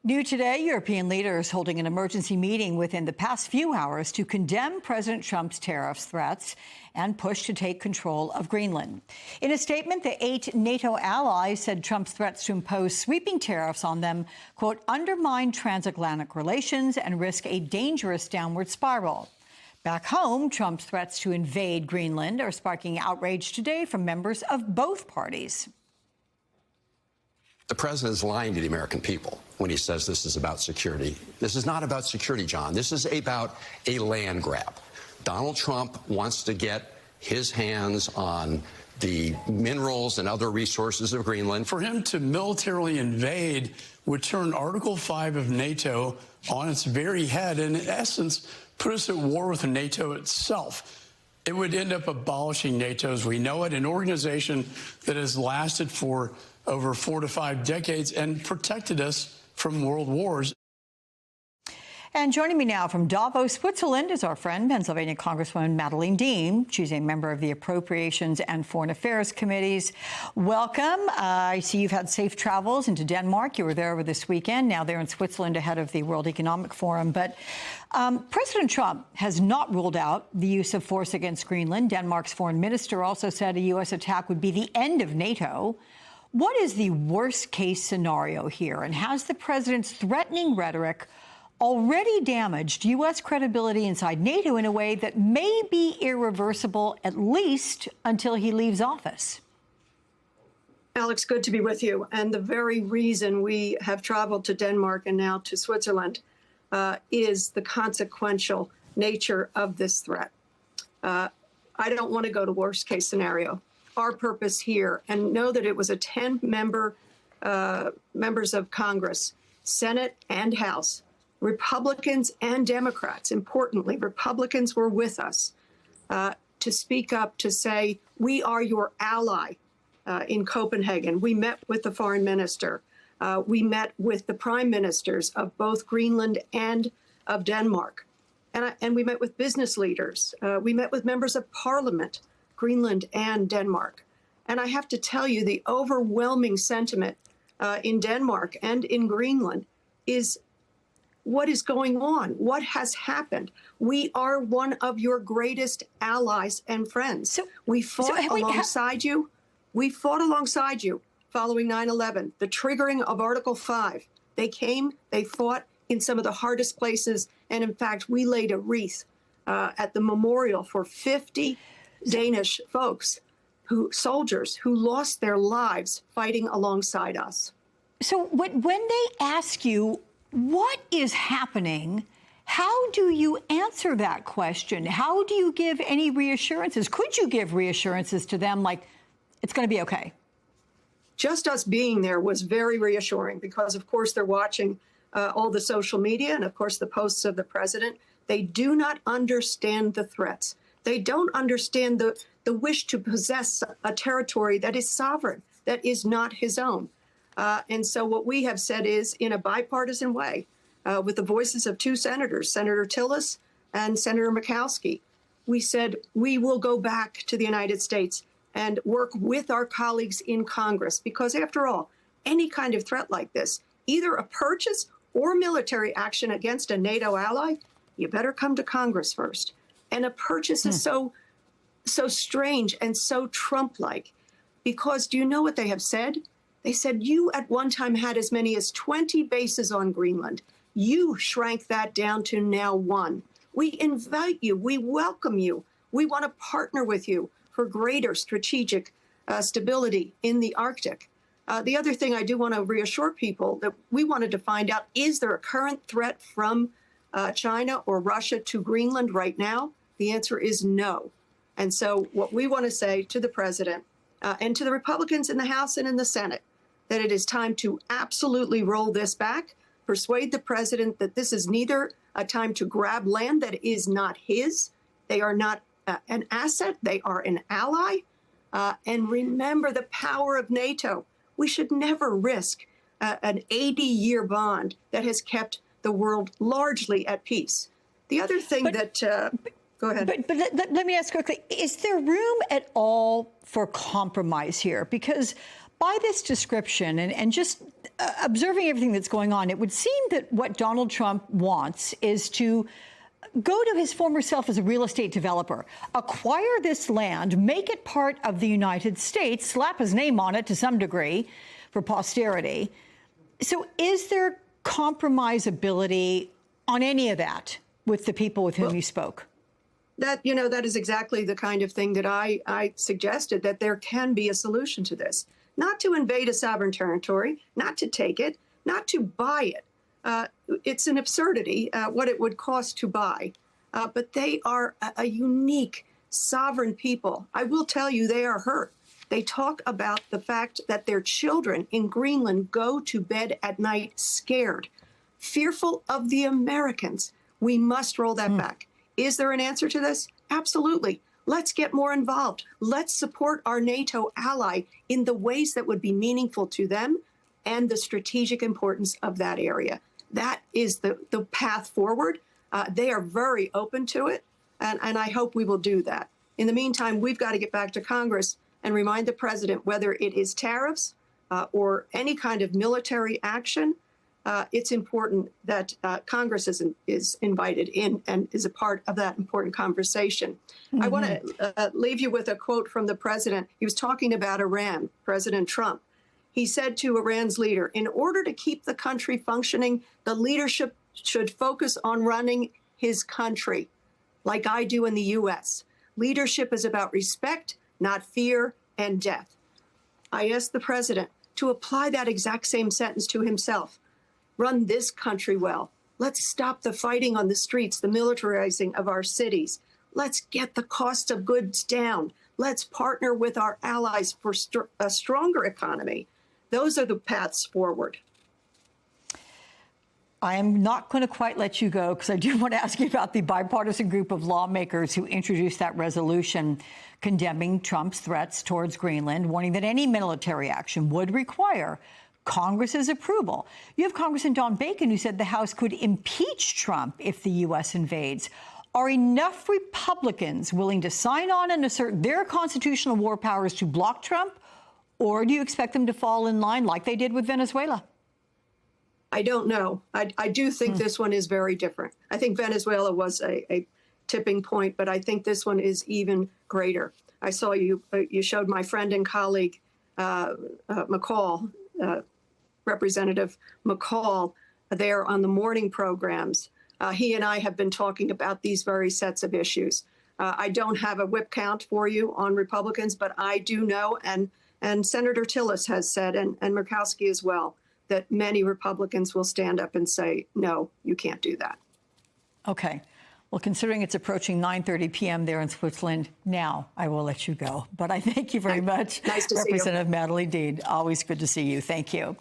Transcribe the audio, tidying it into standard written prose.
New today, European leaders holding an emergency meeting within the past few hours to condemn President Trump's tariff threats and push to take control of Greenland. In a statement, the 8 NATO allies said Trump's threats to impose sweeping tariffs on them, quote, undermine transatlantic relations and risk a dangerous downward spiral. Back home, Trump's threats to invade Greenland are sparking outrage today from members of both parties. The president is lying to the American people when he says this is about security. This is not about security, John. This is about a land grab. Donald Trump wants to get his hands on the minerals and other resources of Greenland. For him to militarily invade would turn Article 5 of NATO on its very head and, in essence, put us at war with NATO itself. It would end up abolishing NATO as we know it, an organization that has lasted for over 4 to 5 decades and protected us from world wars. And joining me now from Davos, Switzerland, is our friend, Pennsylvania Congresswoman Madeleine Dean. She's a member of the Appropriations and Foreign Affairs Committees. Welcome. I see you've had safe travels into Denmark. You were there over this weekend. Now they're in Switzerland ahead of the World Economic Forum. But President Trump has not ruled out the use of force against Greenland. Denmark's foreign minister also said a U.S. attack would be the end of NATO. What is the worst-case scenario here, and has the president's threatening rhetoric already damaged U.S. credibility inside NATO in a way that may be irreversible, at least until he leaves office? Alex, good to be with you. And the very reason we have traveled to Denmark and now to Switzerland is the consequential nature of this threat. I don't want to go to worst-case scenario. Our purpose here, and know that it was a 10-member members of Congress, Senate and House, Republicans and Democrats. Importantly, Republicans were with us to speak up, to say, we are your ally in Copenhagen. We met with the foreign minister. We met with the prime ministers of both Greenland and of Denmark. And we met with business leaders. We met with members of parliament, Greenland and Denmark. And I have to tell you, the overwhelming sentiment in Denmark and in Greenland is what is going on? What has happened? We are one of your greatest allies and friends. We fought alongside you. We fought alongside you following 9/11, the triggering of Article 5. They came, they fought in some of the hardest places. And in fact, we laid a wreath at the memorial for 50 Danish folks, soldiers who lost their lives fighting alongside us. So when they ask you what is happening, how do you answer that question? How do you give any reassurances? Could you give reassurances to them like it's going to be okay? Just us being there was very reassuring because, of course, they're watching all the social media and, of course, the posts of the president. They do not understand the threats. They don't understand the wish to possess a territory that is sovereign, that is not his own. And so what we have said is, in a bipartisan way, with the voices of 2 senators, Senator Tillis and Senator Murkowski, we said we will go back to the United States and work with our colleagues in Congress, because after all, any kind of threat like this, either a purchase or military action against a NATO ally, you better come to Congress first. And a purchase is so strange and so Trump-like, because do you know what they have said? They said, you at one time had as many as 20 bases on Greenland. You shrank that down to now 1. We invite you. We welcome you. We want to partner with you for greater strategic stability in the Arctic. The other thing I do want to reassure people that we wanted to find out, is there a current threat from China or Russia to Greenland right now? The answer is no. And so what we want to say to the president and to the Republicans in the House and in the Senate, that it is time to absolutely roll this back, persuade the president that this is neither a time to grab land that is not his. They are not an asset. They are an ally. And remember the power of NATO. We should never risk an 80-year bond that has kept the world largely at peace. The other thing go ahead. But let me ask quickly, is there room at all for compromise here? Because by this description and just observing everything that's going on, it would seem that what Donald Trump wants is to go to his former self as a real estate developer, acquire this land, make it part of the United States, slap his name on it to some degree for posterity. So is there compromisability on any of that with the people with whom you spoke? That is exactly the kind of thing that I suggested, that there can be a solution to this. Not to invade a sovereign territory, not to take it, not to buy it. It's an absurdity what it would cost to buy. But they are a unique sovereign people. I will tell you, they are hurt. They talk about the fact that their children in Greenland go to bed at night scared, fearful of the Americans. We must roll that back. Is there an answer to this? Absolutely. Let's get more involved. Let's support our NATO ally in the ways that would be meaningful to them and the strategic importance of that area. That is the path forward. They are very open to it, and I hope we will do that. In the meantime, we've got to get back to Congress and remind the president, whether it is tariffs or any kind of military action, it's important that Congress is invited in and is a part of that important conversation. I want to leave you with a quote from the president. He was talking about Iran, President Trump. He said to Iran's leader, in order to keep the country functioning, the leadership should focus on running his country, like I do in the U.S. Leadership is about respect, not fear and death. I asked the president to apply that exact same sentence to himself. Run this country well. Let's stop the fighting on the streets, the militarizing of our cities. Let's get the cost of goods down. Let's partner with our allies for a stronger economy. Those are the paths forward. I am not going to quite let you go because I do want to ask you about the bipartisan group of lawmakers who introduced that resolution condemning Trump's threats towards Greenland, warning that any military action would require Congress's approval. You have Congressman Don Bacon, who said the House could impeach Trump if the U.S. invades. Are enough Republicans willing to sign on and assert their constitutional war powers to block Trump, or do you expect them to fall in line like they did with Venezuela? I don't know. I do think this one is very different. I think Venezuela was a tipping point, but I think this one is even greater. I saw you showed my friend and colleague, McCall, Representative McCall, there on the morning programs. He and I have been talking about these very sets of issues. I don't have a whip count for you on Republicans, but I do know, and Senator Tillis has said, and Murkowski as well, that many Republicans will stand up and say, no, you can't do that. Okay. Well, considering it's approaching 9:30 p.m. there in Switzerland, now I will let you go. But I thank you very much, Nice to see you. Representative Madeleine Dean. Always good to see you. Thank you.